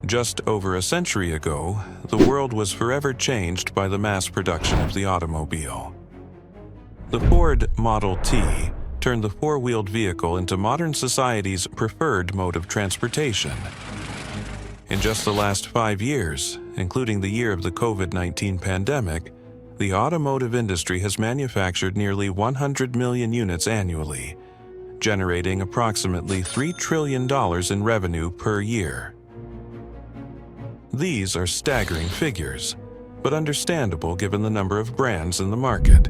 Just over a century ago, the world was forever changed by the mass production of the automobile. The Ford Model T turned the four-wheeled vehicle into modern society's preferred mode of transportation. In just the last 5 years, including the year of the COVID-19 pandemic, the automotive industry has manufactured nearly 100 million units annually, generating approximately $3 trillion in revenue per year. These are staggering figures, but understandable given the number of brands in the market.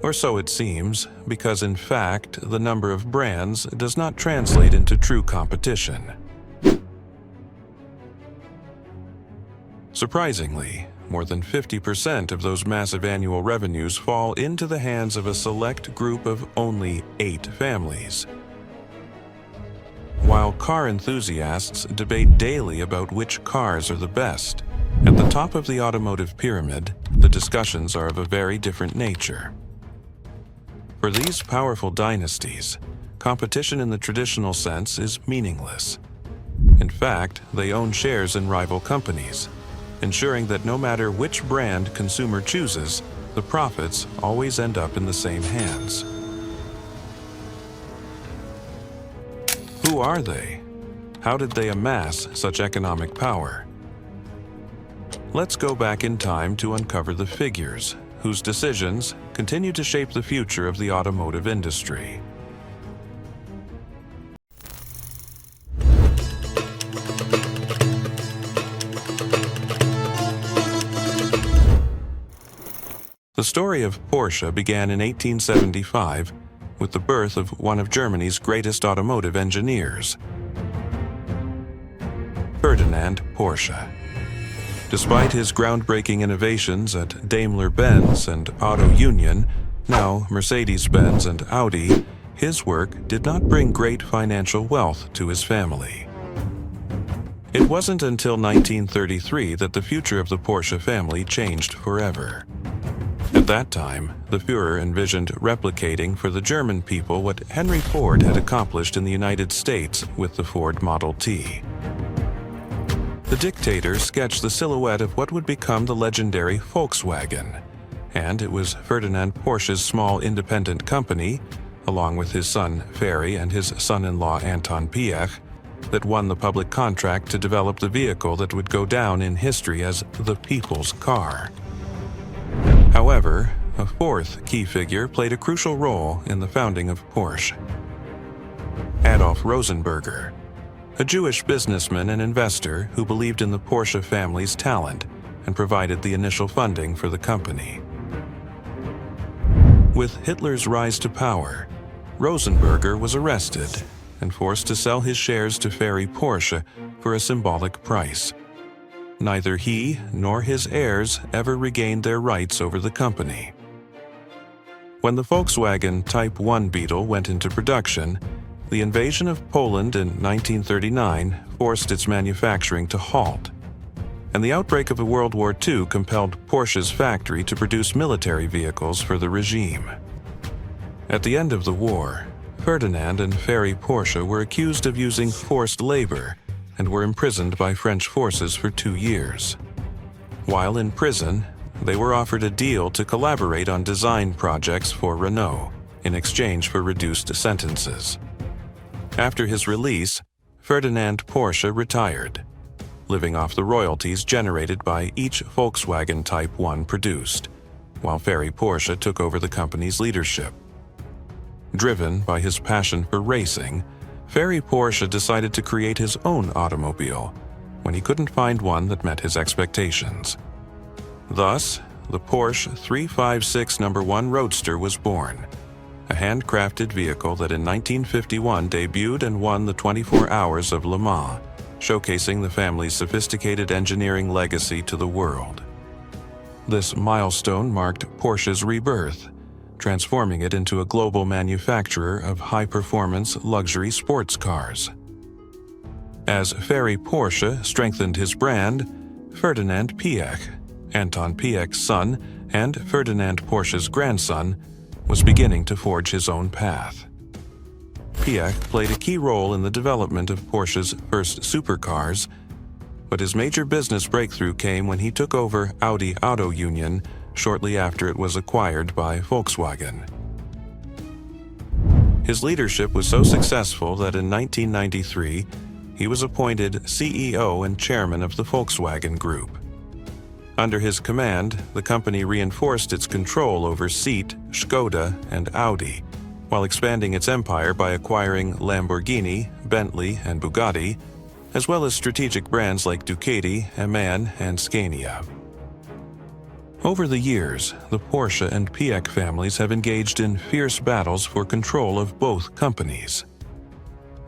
Or so it seems, because in fact, the number of brands does not translate into true competition. Surprisingly, more than 50% of those massive annual revenues fall into the hands of a select group of only 8 families. While car enthusiasts debate daily about which cars are the best, at the top of the automotive pyramid, the discussions are of a very different nature. For these powerful dynasties, competition in the traditional sense is meaningless. In fact, they own shares in rival companies, ensuring that no matter which brand consumer chooses, the profits always end up in the same hands. Who are they? How did they amass such economic power? Let's go back in time to uncover the figures whose decisions continue to shape the future of the automotive industry. The story of Porsche began in 1875 with the birth of one of Germany's greatest automotive engineers, Ferdinand Porsche. Despite his groundbreaking innovations at Daimler-Benz and Auto Union, now Mercedes-Benz and Audi, his work did not bring great financial wealth to his family. It wasn't until 1933 that the future of the Porsche family changed forever. At that time, the Führer envisioned replicating for the German people what Henry Ford had accomplished in the United States with the Ford Model T. The dictator sketched the silhouette of what would become the legendary Volkswagen, and it was Ferdinand Porsche's small independent company, along with his son Ferry and his son-in-law Anton Piëch, that won the public contract to develop the vehicle that would go down in history as the people's car. However, a fourth key figure played a crucial role in the founding of Porsche: Adolf Rosenberger, a Jewish businessman and investor who believed in the Porsche family's talent and provided the initial funding for the company. With Hitler's rise to power, Rosenberger was arrested and forced to sell his shares to Ferry Porsche for a symbolic price. Neither he nor his heirs ever regained their rights over the company. When the Volkswagen Type 1 Beetle went into production, the invasion of Poland in 1939 forced its manufacturing to halt, and the outbreak of World War II compelled Porsche's factory to produce military vehicles for the regime. At the end of the war, Ferdinand and Ferry Porsche were accused of using forced labor and were imprisoned by French forces for 2 years. While in prison, they were offered a deal to collaborate on design projects for Renault in exchange for reduced sentences. After his release, Ferdinand Porsche retired, living off the royalties generated by each Volkswagen Type 1 produced, while Ferry Porsche took over the company's leadership. Driven by his passion for racing, Ferry Porsche decided to create his own automobile when he couldn't find one that met his expectations. Thus, the Porsche 356 No. 1 Roadster was born, a handcrafted vehicle that in 1951 debuted and won the 24 Hours of Le Mans, showcasing the family's sophisticated engineering legacy to the world. This milestone marked Porsche's rebirth, transforming it into a global manufacturer of high-performance luxury sports cars. As Ferry Porsche strengthened his brand, Ferdinand Piëch, Anton Piëch's son and Ferdinand Porsche's grandson, was beginning to forge his own path. Piëch played a key role in the development of Porsche's first supercars, but his major business breakthrough came when he took over Audi Auto Union shortly after it was acquired by Volkswagen. His leadership was so successful that in 1993, he was appointed CEO and chairman of the Volkswagen Group. Under his command, the company reinforced its control over Seat, Škoda, and Audi, while expanding its empire by acquiring Lamborghini, Bentley, and Bugatti, as well as strategic brands like Ducati, MAN, and Scania. Over the years, the Porsche and Piëch families have engaged in fierce battles for control of both companies.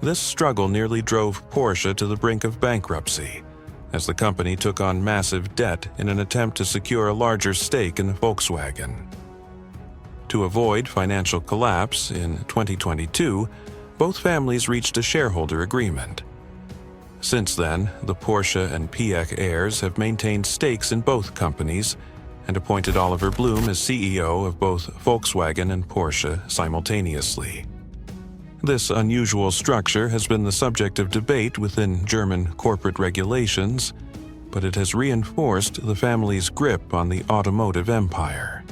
This struggle nearly drove Porsche to the brink of bankruptcy, as the company took on massive debt in an attempt to secure a larger stake in Volkswagen. To avoid financial collapse, in 2022, both families reached a shareholder agreement. Since then, the Porsche and Piëch heirs have maintained stakes in both companies and appointed Oliver Blume as CEO of both Volkswagen and Porsche simultaneously. This unusual structure has been the subject of debate within German corporate regulations, but it has reinforced the family's grip on the automotive empire.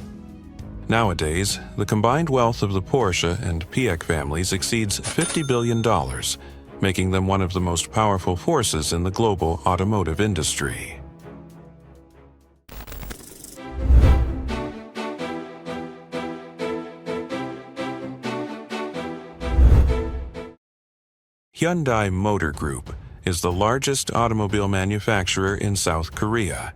Nowadays, the combined wealth of the Porsche and Piëch families exceeds $50 billion, making them one of the most powerful forces in the global automotive industry. Hyundai Motor Group is the largest automobile manufacturer in South Korea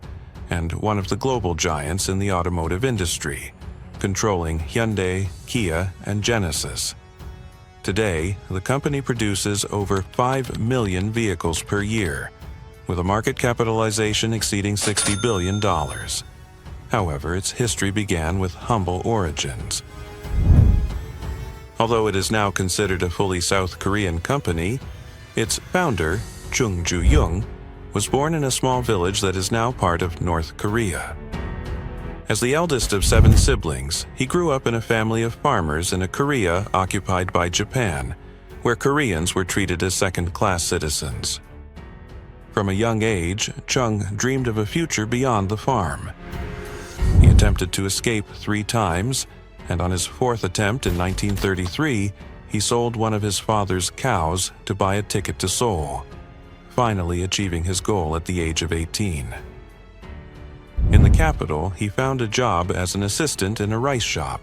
and one of the global giants in the automotive industry, controlling Hyundai, Kia, and Genesis. Today, the company produces over 5 million vehicles per year, with a market capitalization exceeding $60 billion. However, its history began with humble origins. Although it is now considered a fully South Korean company, its founder, Chung was born in a small village that is now part of North Korea. As the eldest of 7 siblings, he grew up in a family of farmers in a Korea occupied by Japan, where Koreans were treated as second-class citizens. From a young age, Chung dreamed of a future beyond the farm. He attempted to escape 3 times, and on his 4th attempt in 1933, he sold one of his father's cows to buy a ticket to Seoul, finally achieving his goal at the age of 18. In the capital, he found a job as an assistant in a rice shop,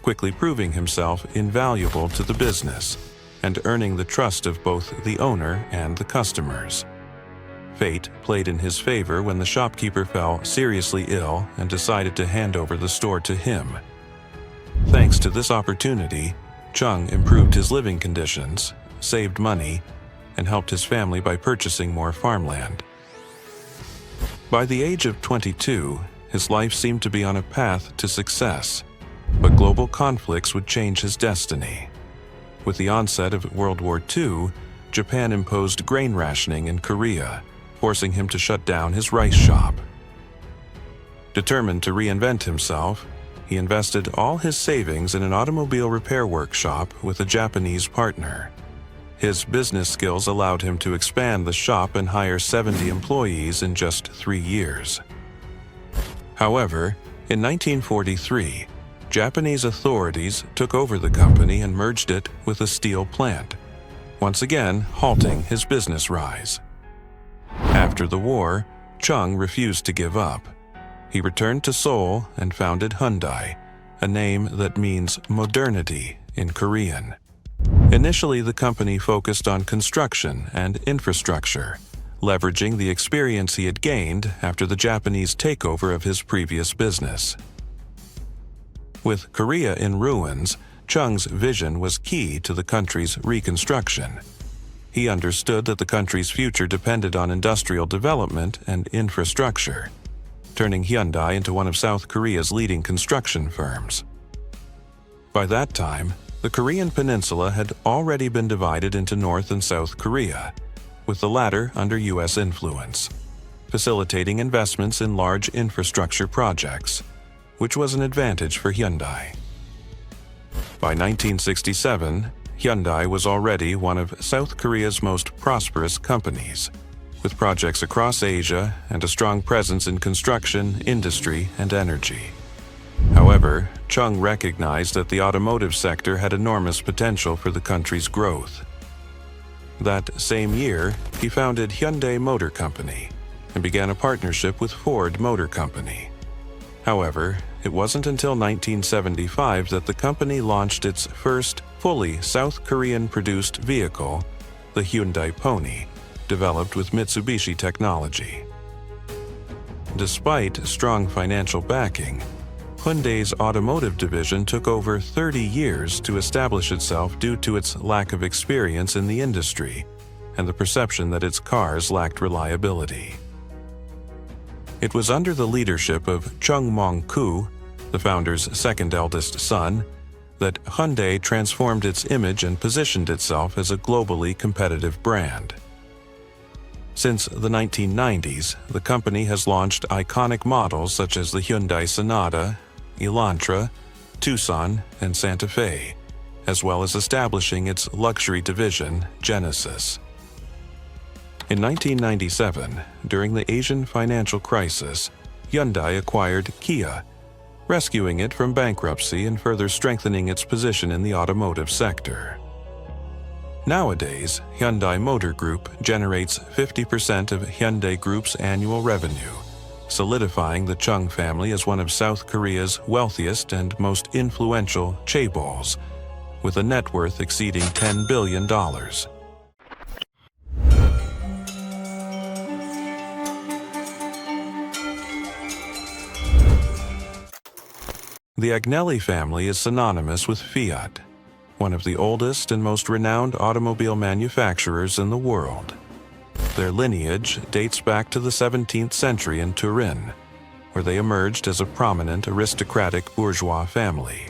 quickly proving himself invaluable to the business and earning the trust of both the owner and the customers. Fate played in his favor when the shopkeeper fell seriously ill and decided to hand over the store to him. Thanks to this opportunity, Chung improved his living conditions, saved money, and helped his family by purchasing more farmland. By the age of 22, his life seemed to be on a path to success, but global conflicts would change his destiny. With the onset of World War II, Japan imposed grain rationing in Korea, forcing him to shut down his rice shop. Determined to reinvent himself, he invested all his savings in an automobile repair workshop with a Japanese partner. His business skills allowed him to expand the shop and hire 70 employees in just 3 years. However, in 1943, Japanese authorities took over the company and merged it with a steel plant, once again halting his business rise. After the war, Chung refused to give up. He returned to Seoul and founded Hyundai, a name that means modernity in Korean. Initially, the company focused on construction and infrastructure, leveraging the experience he had gained after the Japanese takeover of his previous business. With Korea in ruins, Chung's vision was key to the country's reconstruction. He understood that the country's future depended on industrial development and infrastructure, turning Hyundai into one of South Korea's leading construction firms. By that time, the Korean peninsula had already been divided into North and South Korea, with the latter under U.S. influence, facilitating investments in large infrastructure projects, which was an advantage for Hyundai. By 1967, Hyundai was already one of South Korea's most prosperous companies, with projects across Asia and a strong presence in construction, industry, and energy. However, Chung recognized that the automotive sector had enormous potential for the country's growth. That same year, he founded Hyundai Motor Company and began a partnership with Ford Motor Company. However, it wasn't until 1975 that the company launched its first fully South Korean-produced vehicle, the Hyundai Pony, developed with Mitsubishi technology. Despite strong financial backing, Hyundai's automotive division took over 30 years to establish itself due to its lack of experience in the industry and the perception that its cars lacked reliability. It was under the leadership of Chung Mong-koo, the founder's second eldest son, that Hyundai transformed its image and positioned itself as a globally competitive brand. Since the 1990s, the company has launched iconic models such as the Hyundai Sonata, Elantra, Tucson, and Santa Fe, as well as establishing its luxury division, Genesis. In 1997, during the Asian financial crisis, Hyundai acquired Kia, rescuing it from bankruptcy and further strengthening its position in the automotive sector. Nowadays, Hyundai Motor Group generates 50% of Hyundai Group's annual revenue, solidifying the Chung family as one of South Korea's wealthiest and most influential chaebols, with a net worth exceeding $10 billion. The Agnelli family is synonymous with Fiat, one of the oldest and most renowned automobile manufacturers in the world. Their lineage dates back to the 17th century in Turin, where they emerged as a prominent aristocratic bourgeois family.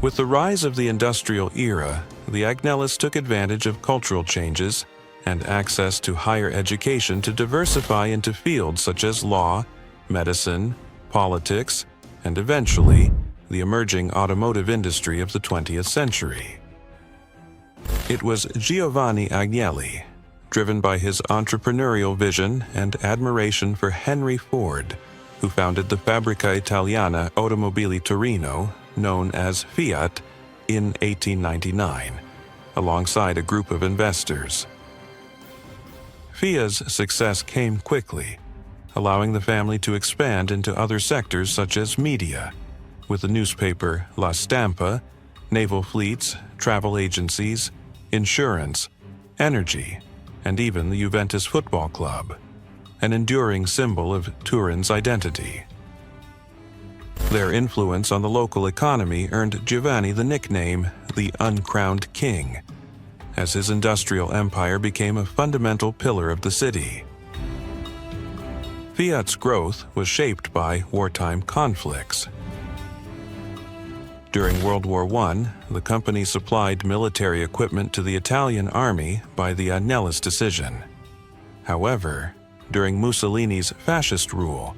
With the rise of the industrial era, the Agnellis took advantage of cultural changes and access to higher education to diversify into fields such as law, medicine, politics, and eventually, the emerging automotive industry of the 20th century. It was Giovanni Agnelli, driven by his entrepreneurial vision and admiration for Henry Ford, who founded the Fabbrica Italiana Automobili Torino, known as Fiat, in 1899, alongside a group of investors. Fiat's success came quickly, allowing the family to expand into other sectors such as media, with the newspaper La Stampa, naval fleets, travel agencies, insurance, energy, and even the Juventus Football Club, an enduring symbol of Turin's identity. Their influence on the local economy earned Giovanni the nickname the Uncrowned King, as his industrial empire became a fundamental pillar of the city. Fiat's growth was shaped by wartime conflicts. During World War I, the company supplied military equipment to the Italian army by the Agnellis decision. However, during Mussolini's fascist rule,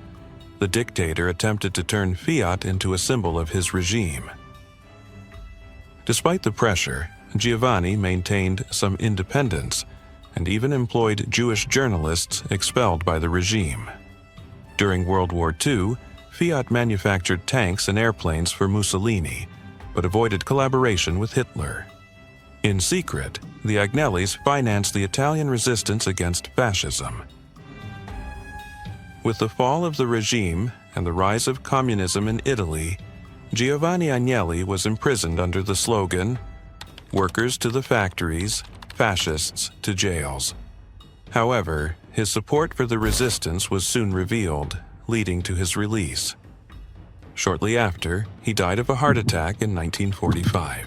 the dictator attempted to turn Fiat into a symbol of his regime. Despite the pressure, Giovanni maintained some independence and even employed Jewish journalists expelled by the regime. During World War II, Fiat manufactured tanks and airplanes for Mussolini, but avoided collaboration with Hitler. In secret, the Agnellis financed the Italian resistance against fascism. With the fall of the regime and the rise of communism in Italy, Giovanni Agnelli was imprisoned under the slogan, "Workers to the factories, fascists to jails." However, his support for the resistance was soon revealed, leading to his release. Shortly after, he died of a heart attack in 1945.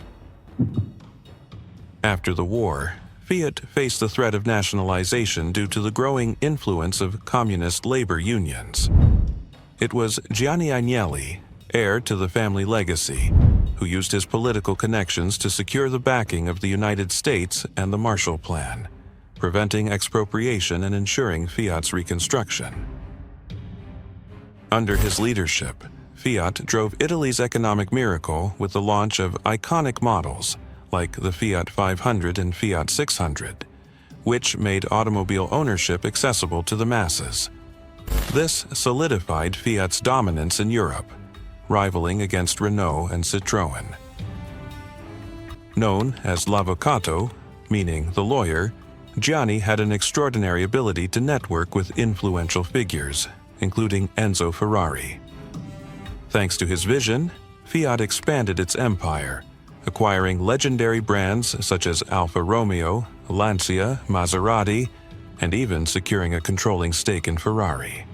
After the war, Fiat faced the threat of nationalization due to the growing influence of communist labor unions. It was Gianni Agnelli, heir to the family legacy, who used his political connections to secure the backing of the United States and the Marshall Plan, preventing expropriation and ensuring Fiat's reconstruction. Under his leadership, Fiat drove Italy's economic miracle with the launch of iconic models like the Fiat 500 and Fiat 600, which made automobile ownership accessible to the masses. This solidified Fiat's dominance in Europe, rivaling against Renault and Citroën. Known as l'avvocato, meaning the lawyer, Gianni had an extraordinary ability to network with influential figures, including Enzo Ferrari. Thanks to his vision, Fiat expanded its empire, acquiring legendary brands such as Alfa Romeo, Lancia, Maserati, and even securing a controlling stake in Ferrari.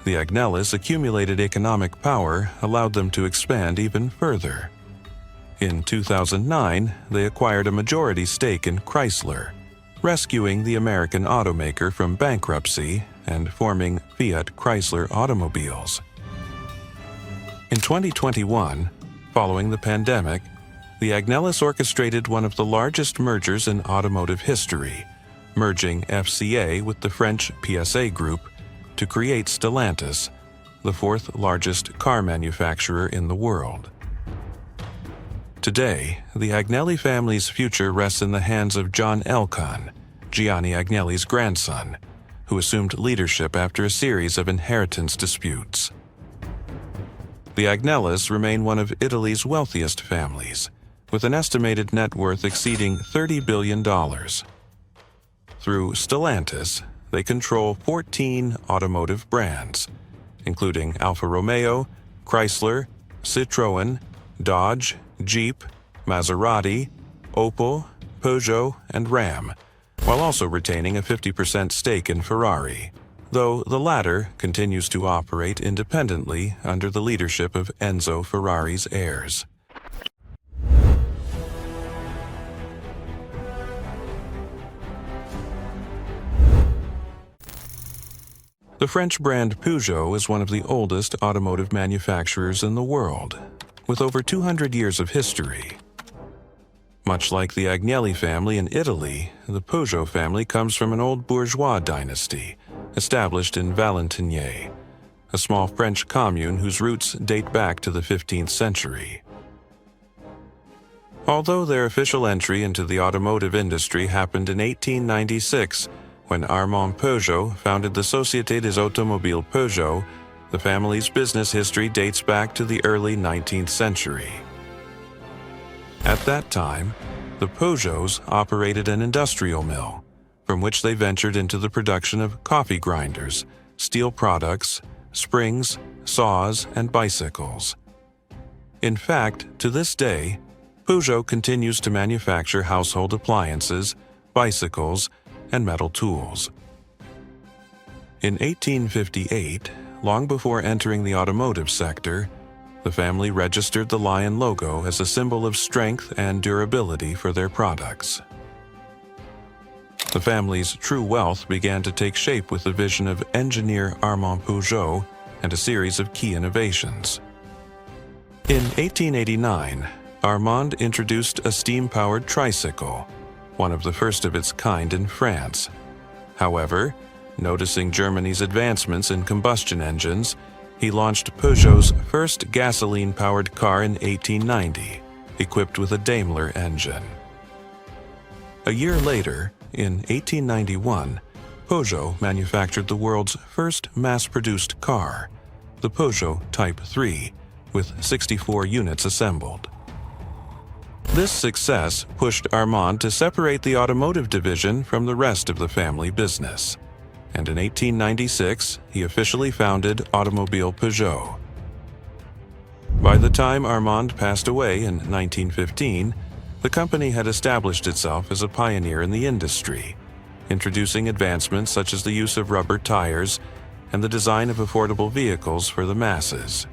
The Agnellis' accumulated economic power allowed them to expand even further. In 2009, they acquired a majority stake in Chrysler, rescuing the American automaker from bankruptcy and forming Fiat Chrysler Automobiles. In 2021, following the pandemic, the Agnellis orchestrated one of the largest mergers in automotive history, merging FCA with the French PSA Group to create Stellantis, the fourth largest car manufacturer in the world. Today, the Agnelli family's future rests in the hands of John Elkann, Gianni Agnelli's grandson, who assumed leadership after a series of inheritance disputes. The Agnellis remain one of Italy's wealthiest families, with an estimated net worth exceeding $30 billion. Through Stellantis, they control 14 automotive brands, including Alfa Romeo, Chrysler, Citroën, Dodge, Jeep, Maserati, Opel, Peugeot, and Ram, while also retaining a 50% stake in Ferrari, though the latter continues to operate independently under the leadership of Enzo Ferrari's heirs. The French brand Peugeot is one of the oldest automotive manufacturers in the world, with over 200 years of history. Much like the Agnelli family in Italy, the Peugeot family comes from an old bourgeois dynasty, established in Valentigney, a small French commune whose roots date back to the 15th century. Although their official entry into the automotive industry happened in 1896, when Armand Peugeot founded the Société des Automobiles Peugeot, the family's business history dates back to the early 19th century. At that time, the Peugeots operated an industrial mill, from which they ventured into the production of coffee grinders, steel products, springs, saws, and bicycles. In fact, to this day, Peugeot continues to manufacture household appliances, bicycles, and metal tools. In 1858, long before entering the automotive sector, the family registered the lion logo as a symbol of strength and durability for their products. The family's true wealth began to take shape with the vision of engineer Armand Peugeot and a series of key innovations. In 1889, Armand introduced a steam-powered tricycle, one of the first of its kind in France. However, noticing Germany's advancements in combustion engines, he launched Peugeot's first gasoline-powered car in 1890, equipped with a Daimler engine. A year later, in 1891, Peugeot manufactured the world's first mass-produced car, the Peugeot Type 3, with 64 units assembled. This success pushed Armand to separate the automotive division from the rest of the family business, and in 1896 he officially founded Automobile Peugeot. By the time Armand passed away in 1915, the company had established itself as a pioneer in the industry, introducing advancements such as the use of rubber tires and the design of affordable vehicles for the masses.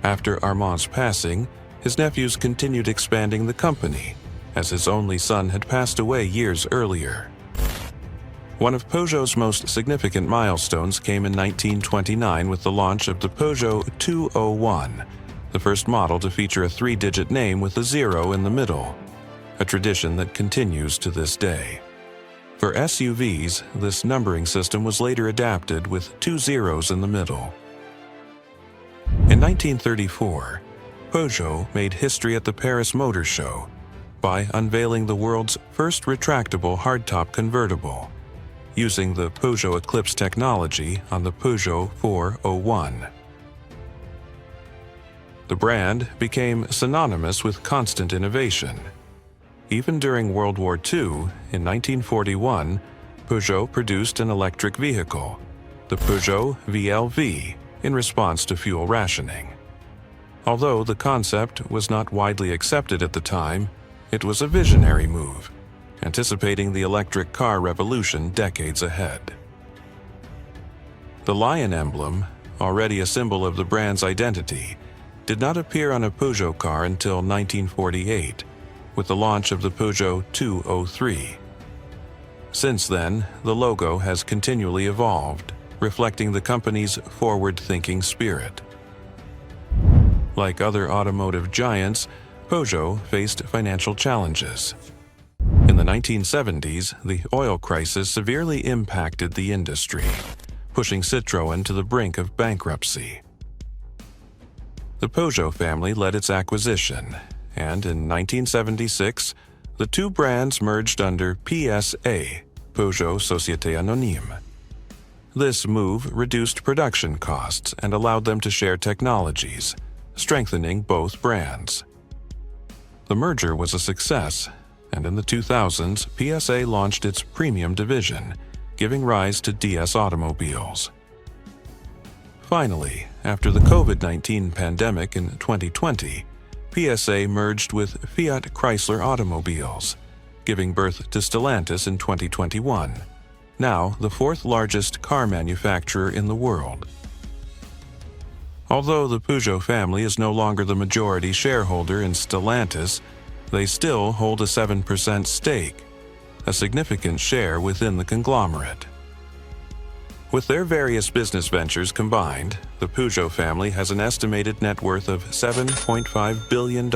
After Armand's passing, his nephews continued expanding the company, as his only son had passed away years earlier. One of Peugeot's most significant milestones came in 1929 with the launch of the Peugeot 201, the first model to feature a three-digit name with a zero in the middle, a tradition that continues to this day. For SUVs, this numbering system was later adapted with two zeros in the middle. In 1934, Peugeot made history at the Paris Motor Show by unveiling the world's first retractable hardtop convertible, using the Peugeot Eclipse technology on the Peugeot 401. The brand became synonymous with constant innovation. Even during World War II, in 1941, Peugeot produced an electric vehicle, the Peugeot VLV, in response to fuel rationing. Although the concept was not widely accepted at the time, it was a visionary move, anticipating the electric car revolution decades ahead. The lion emblem, already a symbol of the brand's identity, did not appear on a Peugeot car until 1948, with the launch of the Peugeot 203. Since then, the logo has continually evolved, reflecting the company's forward-thinking spirit. Like other automotive giants, Peugeot faced financial challenges. In the 1970s, the oil crisis severely impacted the industry, pushing Citroën to the brink of bankruptcy. The Peugeot family led its acquisition, and in 1976, the two brands merged under PSA, Peugeot Société Anonyme. This move reduced production costs and allowed them to share technologies, strengthening both brands. The merger was a success, and in the 2000s, PSA launched its premium division, giving rise to DS automobiles. Finally, after the COVID-19 pandemic in 2020, PSA merged with Fiat Chrysler Automobiles, giving birth to Stellantis in 2021, now the fourth largest car manufacturer in the world. Although the Peugeot family is no longer the majority shareholder in Stellantis, they still hold a 7% stake, a significant share within the conglomerate. With their various business ventures combined, the Peugeot family has an estimated net worth of $7.5 billion,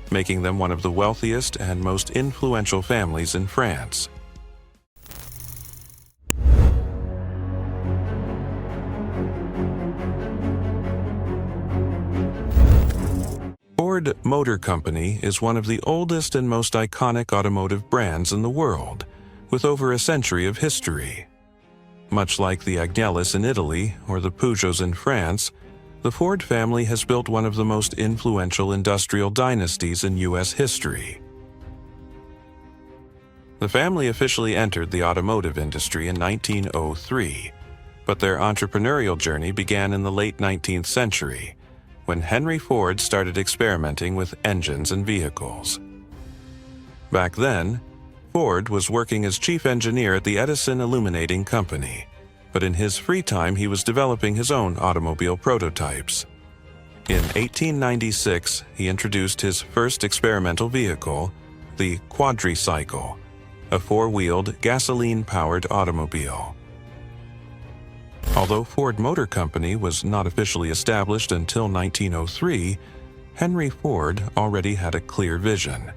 making them one of the wealthiest and most influential families in France. Ford Motor Company is one of the oldest and most iconic automotive brands in the world, with over a century of history. Much like the Agnellis in Italy or the Peugeots in France, the Ford family has built one of the most influential industrial dynasties in U.S. history. The family officially entered the automotive industry in 1903, but their entrepreneurial journey began in the late 19th century, when Henry Ford started experimenting with engines and vehicles. Back then, Ford was working as chief engineer at the Edison Illuminating Company, but in his free time he was developing his own automobile prototypes. In 1896, he introduced his first experimental vehicle, the quadricycle, a four-wheeled, gasoline-powered automobile. Although Ford Motor Company was not officially established until 1903, Henry Ford already had a clear vision: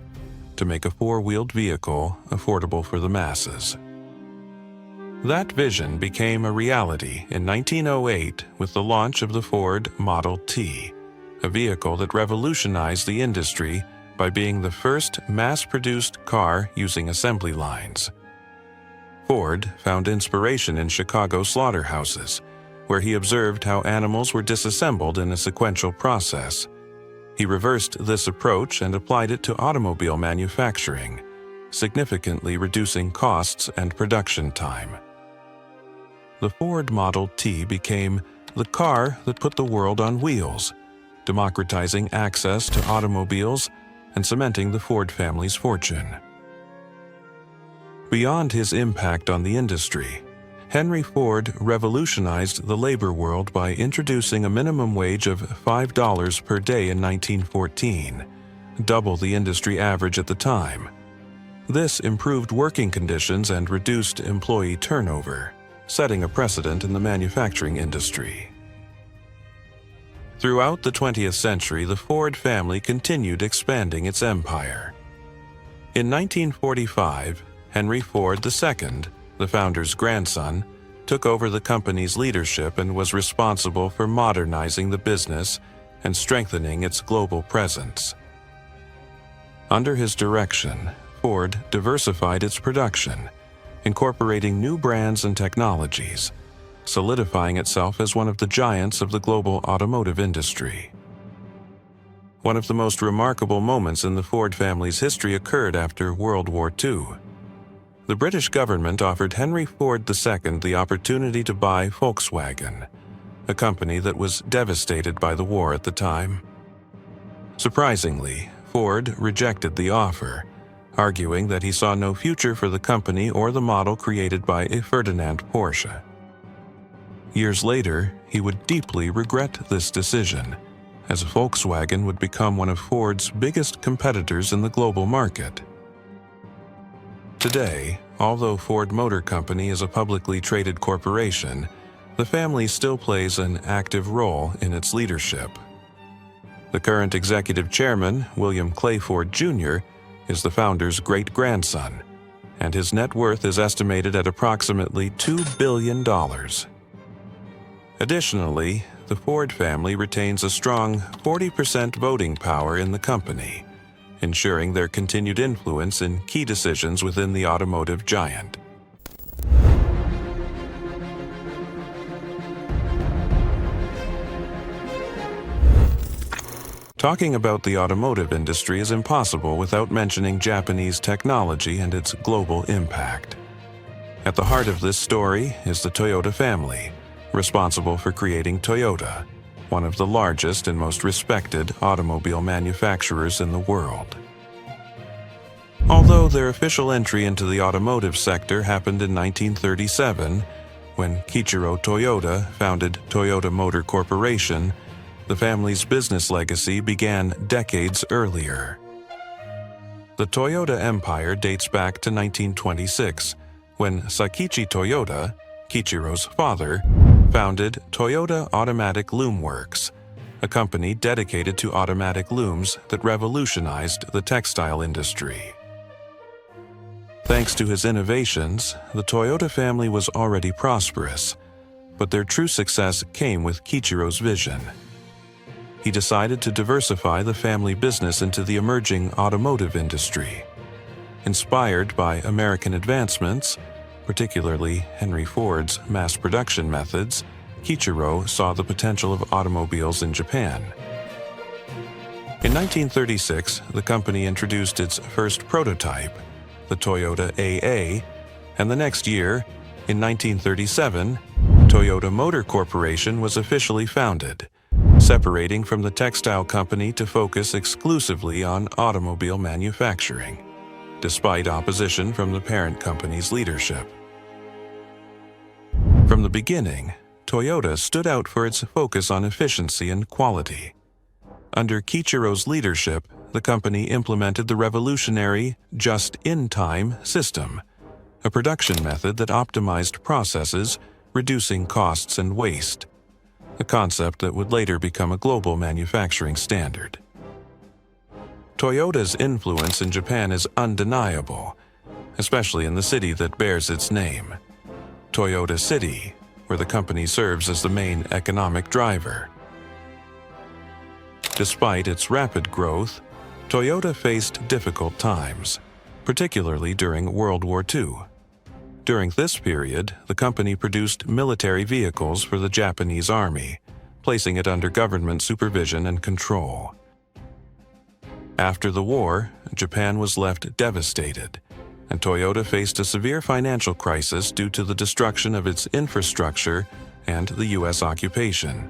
to make a four-wheeled vehicle affordable for the masses. That vision became a reality in 1908 with the launch of the Ford Model T, a vehicle that revolutionized the industry by being the first mass-produced car using assembly lines. Ford found inspiration in Chicago slaughterhouses, where he observed how animals were disassembled in a sequential process. He reversed this approach and applied it to automobile manufacturing, significantly reducing costs and production time. The Ford Model T became the car that put the world on wheels, democratizing access to automobiles and cementing the Ford family's fortune. Beyond his impact on the industry, Henry Ford revolutionized the labor world by introducing a minimum wage of $5 per day in 1914, double the industry average at the time. This improved working conditions and reduced employee turnover, setting a precedent in the manufacturing industry. Throughout the 20th century, the Ford family continued expanding its empire. In 1945, Henry Ford II, the founder's grandson, took over the company's leadership and was responsible for modernizing the business and strengthening its global presence. Under his direction, Ford diversified its production, incorporating new brands and technologies, solidifying itself as one of the giants of the global automotive industry. One of the most remarkable moments in the Ford family's history occurred after World War II. The British government offered Henry Ford II the opportunity to buy Volkswagen, a company that was devastated by the war at the time. Surprisingly, Ford rejected the offer, arguing that he saw no future for the company or the model created by Ferdinand Porsche. Years later, he would deeply regret this decision, as Volkswagen would become one of Ford's biggest competitors in the global market. Today, although Ford Motor Company is a publicly traded corporation, the family still plays an active role in its leadership. The current executive chairman, William Clay Ford Jr., is the founder's great-grandson, and his net worth is estimated at approximately $2 billion. Additionally, the Ford family retains a strong 40% voting power in the company, ensuring their continued influence in key decisions within the automotive giant. Talking about the automotive industry is impossible without mentioning Japanese technology and its global impact. At the heart of this story is the Toyota family, responsible for creating Toyota, one of the largest and most respected automobile manufacturers in the world. Although their official entry into the automotive sector happened in 1937, when Kiichiro Toyoda founded Toyota Motor Corporation, the family's business legacy began decades earlier. The Toyota empire dates back to 1926, when Sakichi Toyoda, Kiichiro's father, founded Toyota Automatic Loom Works, a company dedicated to automatic looms that revolutionized the textile industry. Thanks to his innovations, the Toyota family was already prosperous, but their true success came with Kiichiro's vision. He decided to diversify the family business into the emerging automotive industry. Inspired by American advancements, particularly Henry Ford's mass production methods, Kiichiro saw the potential of automobiles in Japan. In 1936, the company introduced its first prototype, the Toyota AA, and the next year, in 1937, Toyota Motor Corporation was officially founded, separating from the textile company to focus exclusively on automobile manufacturing, despite opposition from the parent company's leadership. From the beginning, Toyota stood out for its focus on efficiency and quality. Under Kiichiro's leadership, the company implemented the revolutionary just-in-time system, a production method that optimized processes, reducing costs and waste, a concept that would later become a global manufacturing standard. Toyota's influence in Japan is undeniable, especially in the city that bears its name, Toyota City, where the company serves as the main economic driver. Despite its rapid growth, Toyota faced difficult times, particularly during World War II. During this period, the company produced military vehicles for the Japanese Army, placing it under government supervision and control. After the war, Japan was left devastated, and Toyota faced a severe financial crisis due to the destruction of its infrastructure and the U.S. occupation.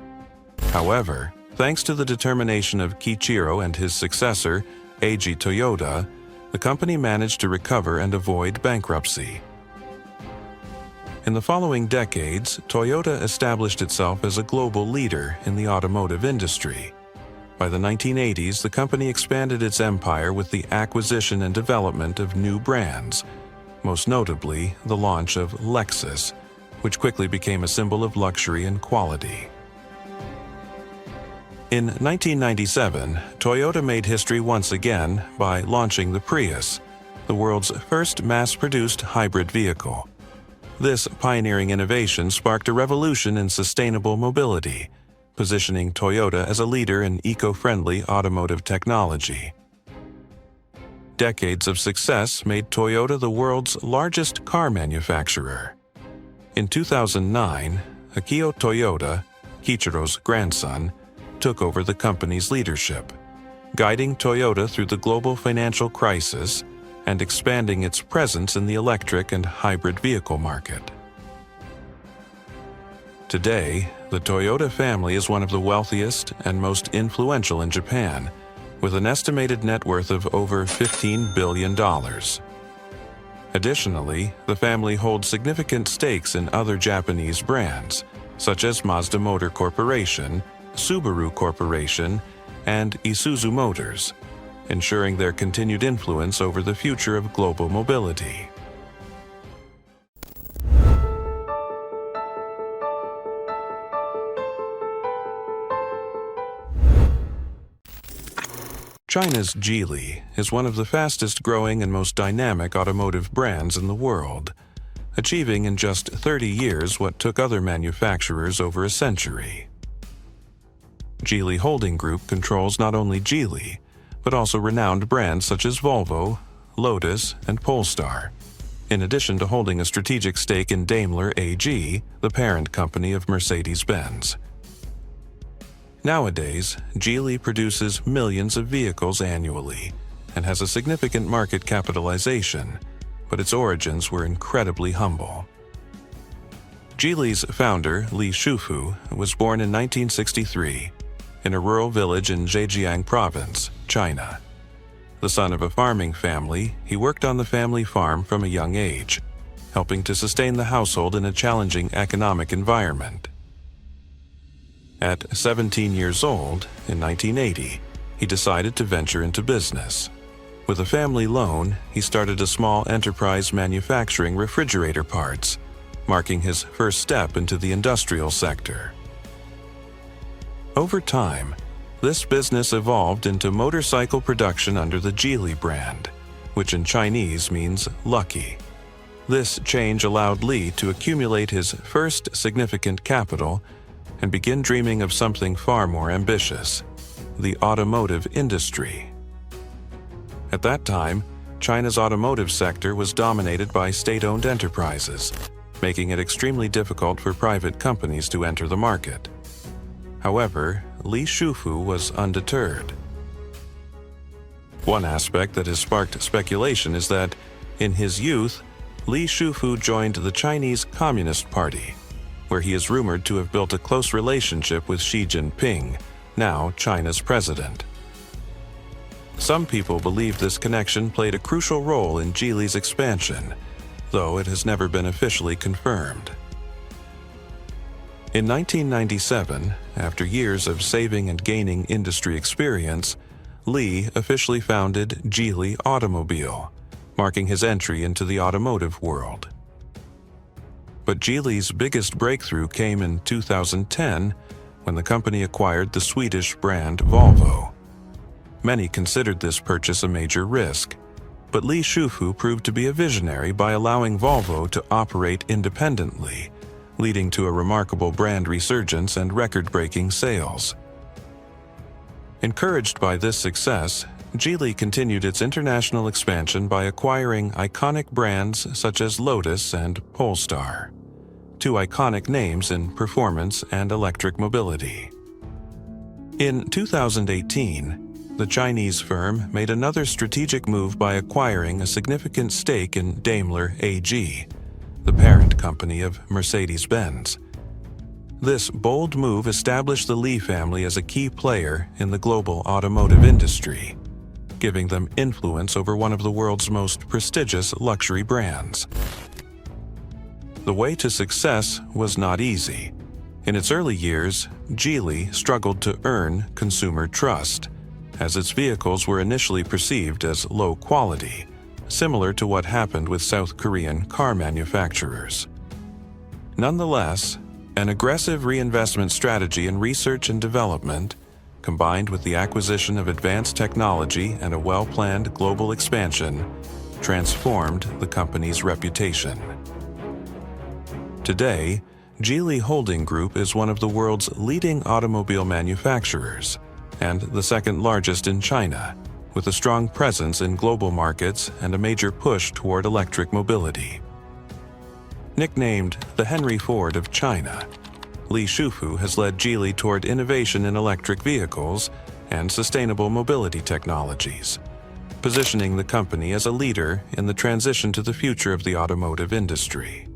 However, thanks to the determination of Kiichiro and his successor, Eiji Toyoda, the company managed to recover and avoid bankruptcy. In the following decades, Toyota established itself as a global leader in the automotive industry. By the 1980s, the company expanded its empire with the acquisition and development of new brands, most notably the launch of Lexus, which quickly became a symbol of luxury and quality. In 1997, Toyota made history once again by launching the Prius, the world's first mass-produced hybrid vehicle. This pioneering innovation sparked a revolution in sustainable mobility, positioning Toyota as a leader in eco-friendly automotive technology. Decades of success made Toyota the world's largest car manufacturer. In 2009, Akio Toyoda, Kiichiro's grandson, took over the company's leadership, guiding Toyota through the global financial crisis and expanding its presence in the electric and hybrid vehicle market. Today, the Toyota family is one of the wealthiest and most influential in Japan, with an estimated net worth of over $15 billion. Additionally, the family holds significant stakes in other Japanese brands, such as Mazda Motor Corporation, Subaru Corporation, and Isuzu Motors, ensuring their continued influence over the future of global mobility. China's Geely is one of the fastest-growing and most dynamic automotive brands in the world, achieving in just 30 years what took other manufacturers over a century. Geely Holding Group controls not only Geely, but also renowned brands such as Volvo, Lotus, and Polestar, in addition to holding a strategic stake in Daimler AG, the parent company of Mercedes-Benz. Nowadays, Geely produces millions of vehicles annually and has a significant market capitalization, but its origins were incredibly humble. Geely's founder, Li Shufu, was born in 1963 in a rural village in Zhejiang Province, China. The son of a farming family, he worked on the family farm from a young age, helping to sustain the household in a challenging economic environment. At 17 years old, in 1980, he decided to venture into business. With a family loan, he started a small enterprise manufacturing refrigerator parts, marking his first step into the industrial sector. Over time, this business evolved into motorcycle production under the Geely brand, which in Chinese means lucky. This change allowed Li to accumulate his first significant capital and begin dreaming of something far more ambitious: the automotive industry. At that time, China's automotive sector was dominated by state-owned enterprises, making it extremely difficult for private companies to enter the market. However, Li Shufu was undeterred. One aspect that has sparked speculation is that, in his youth, Li Shufu joined the Chinese Communist Party, where he is rumored to have built a close relationship with Xi Jinping, now China's president. Some people believe this connection played a crucial role in Geely's expansion, though it has never been officially confirmed. In 1997, after years of saving and gaining industry experience, Li officially founded Geely Automobile, marking his entry into the automotive world. But Geely's biggest breakthrough came in 2010 when the company acquired the Swedish brand Volvo. Many considered this purchase a major risk, but Li Shufu proved to be a visionary by allowing Volvo to operate independently, leading to a remarkable brand resurgence and record-breaking sales. Encouraged by this success, Geely continued its international expansion by acquiring iconic brands such as Lotus and Polestar, two iconic names in performance and electric mobility. In 2018, the Chinese firm made another strategic move by acquiring a significant stake in Daimler AG, the parent company of Mercedes-Benz. This bold move established the Li family as a key player in the global automotive industry, giving them influence over one of the world's most prestigious luxury brands. The way to success was not easy. In its early years, Geely struggled to earn consumer trust, as its vehicles were initially perceived as low quality, similar to what happened with South Korean car manufacturers. Nonetheless, an aggressive reinvestment strategy in research and development, combined with the acquisition of advanced technology and a well-planned global expansion, transformed the company's reputation. Today, Geely Holding Group is one of the world's leading automobile manufacturers and the second largest in China, with a strong presence in global markets and a major push toward electric mobility. Nicknamed the Henry Ford of China, Li Shufu has led Geely toward innovation in electric vehicles and sustainable mobility technologies, positioning the company as a leader in the transition to the future of the automotive industry.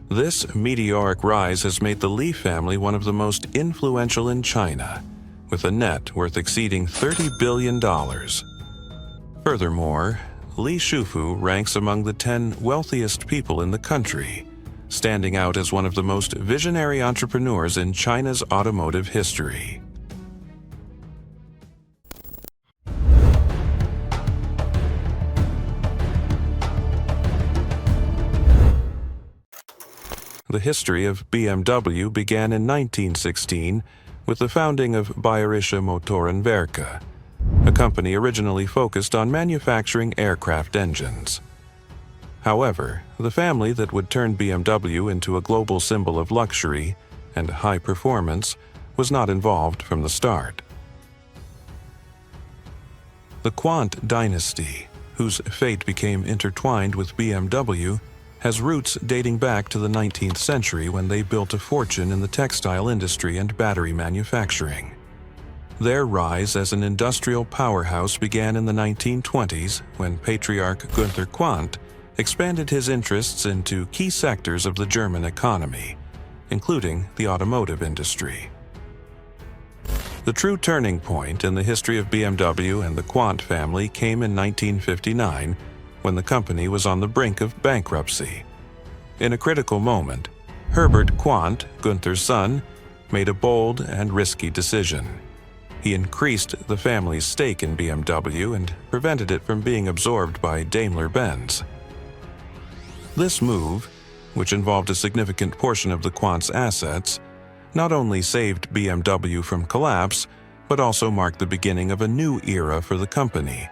This meteoric rise has made the Li family one of the most influential in China, with a net worth exceeding $30 billion. Furthermore, Li Shufu ranks among the 10 wealthiest people in the country, standing out as one of the most visionary entrepreneurs in China's automotive history. The history of BMW began in 1916 with the founding of Bayerische Motorenwerke, a company originally focused on manufacturing aircraft engines. However, the family that would turn BMW into a global symbol of luxury and high performance was not involved from the start. The Quandt dynasty, whose fate became intertwined with BMW, has roots dating back to the 19th century when they built a fortune in the textile industry and battery manufacturing. Their rise as an industrial powerhouse began in the 1920s when patriarch Günther Quandt expanded his interests into key sectors of the German economy, including the automotive industry. The true turning point in the history of BMW and the Quandt family came in 1959 when the company was on the brink of bankruptcy. In a critical moment, Herbert Quandt, Günther's son, made a bold and risky decision. He increased the family's stake in BMW and prevented it from being absorbed by Daimler-Benz. This move, which involved a significant portion of the Quandt's assets, not only saved BMW from collapse, but also marked the beginning of a new era for the company,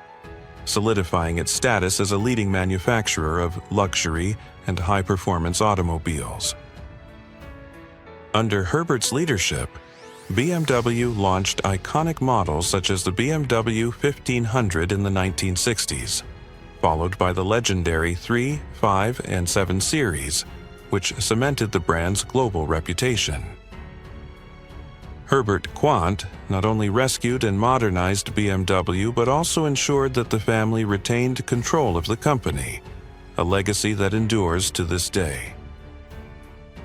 solidifying its status as a leading manufacturer of luxury and high-performance automobiles. Under Herbert's leadership, BMW launched iconic models such as the BMW 1500 in the 1960s, followed by the legendary 3, 5, and 7 series, which cemented the brand's global reputation. Herbert Quandt not only rescued and modernized BMW but also ensured that the family retained control of the company, a legacy that endures to this day.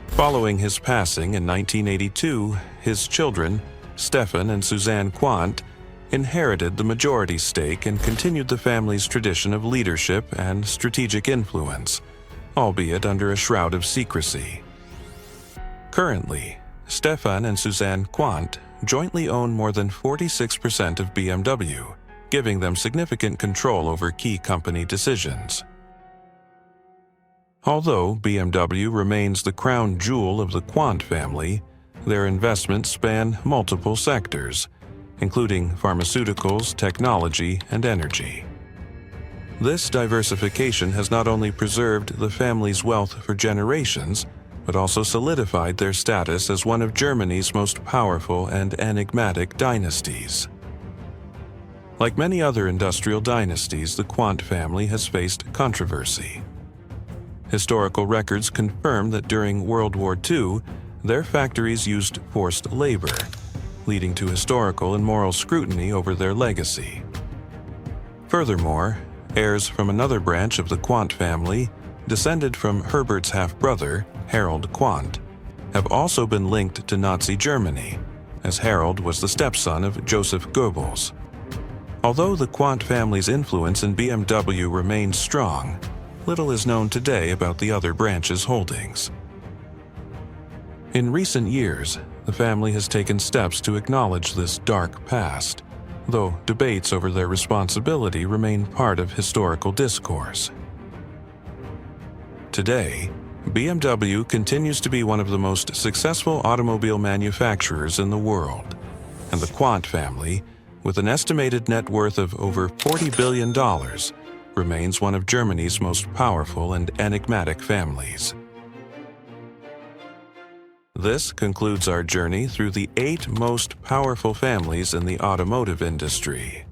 Following his passing in 1982, his children, Stefan and Suzanne Quandt, inherited the majority stake and continued the family's tradition of leadership and strategic influence, albeit under a shroud of secrecy. Currently, Stefan and Suzanne Quandt jointly own more than 46% of BMW, giving them significant control over key company decisions. Although BMW remains the crown jewel of the Quandt family, their investments span multiple sectors, including pharmaceuticals, technology, and energy. This diversification has not only preserved the family's wealth for generations, but also solidified their status as one of Germany's most powerful and enigmatic dynasties. Like many other industrial dynasties, the Quandt family has faced controversy. Historical records confirm that during World War II, their factories used forced labor, leading to historical and moral scrutiny over their legacy. Furthermore, heirs from another branch of the Quandt family, descended from Herbert's half-brother, Harold Quandt, have also been linked to Nazi Germany, as Harold was the stepson of Joseph Goebbels. Although the Quandt family's influence in BMW remains strong, little is known today about the other branch's holdings. In recent years, the family has taken steps to acknowledge this dark past, though debates over their responsibility remain part of historical discourse. Today, BMW continues to be one of the most successful automobile manufacturers in the world, and the Quandt family, with an estimated net worth of over $40 billion, remains one of Germany's most powerful and enigmatic families. This concludes our journey through the 8 most powerful families in the automotive industry.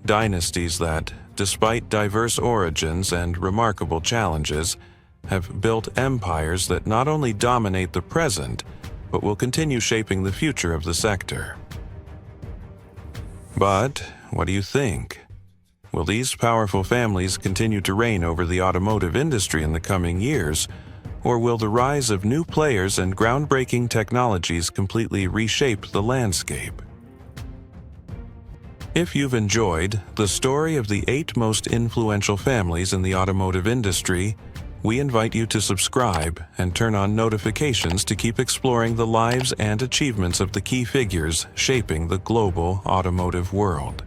Dynasties that, despite diverse origins and remarkable challenges, have built empires that not only dominate the present, but will continue shaping the future of the sector. But what do you think? Will these powerful families continue to reign over the automotive industry in the coming years, or will the rise of new players and groundbreaking technologies completely reshape the landscape? If you've enjoyed the story of the 8 most influential families in the automotive industry, we invite you to subscribe and turn on notifications to keep exploring the lives and achievements of the key figures shaping the global automotive world.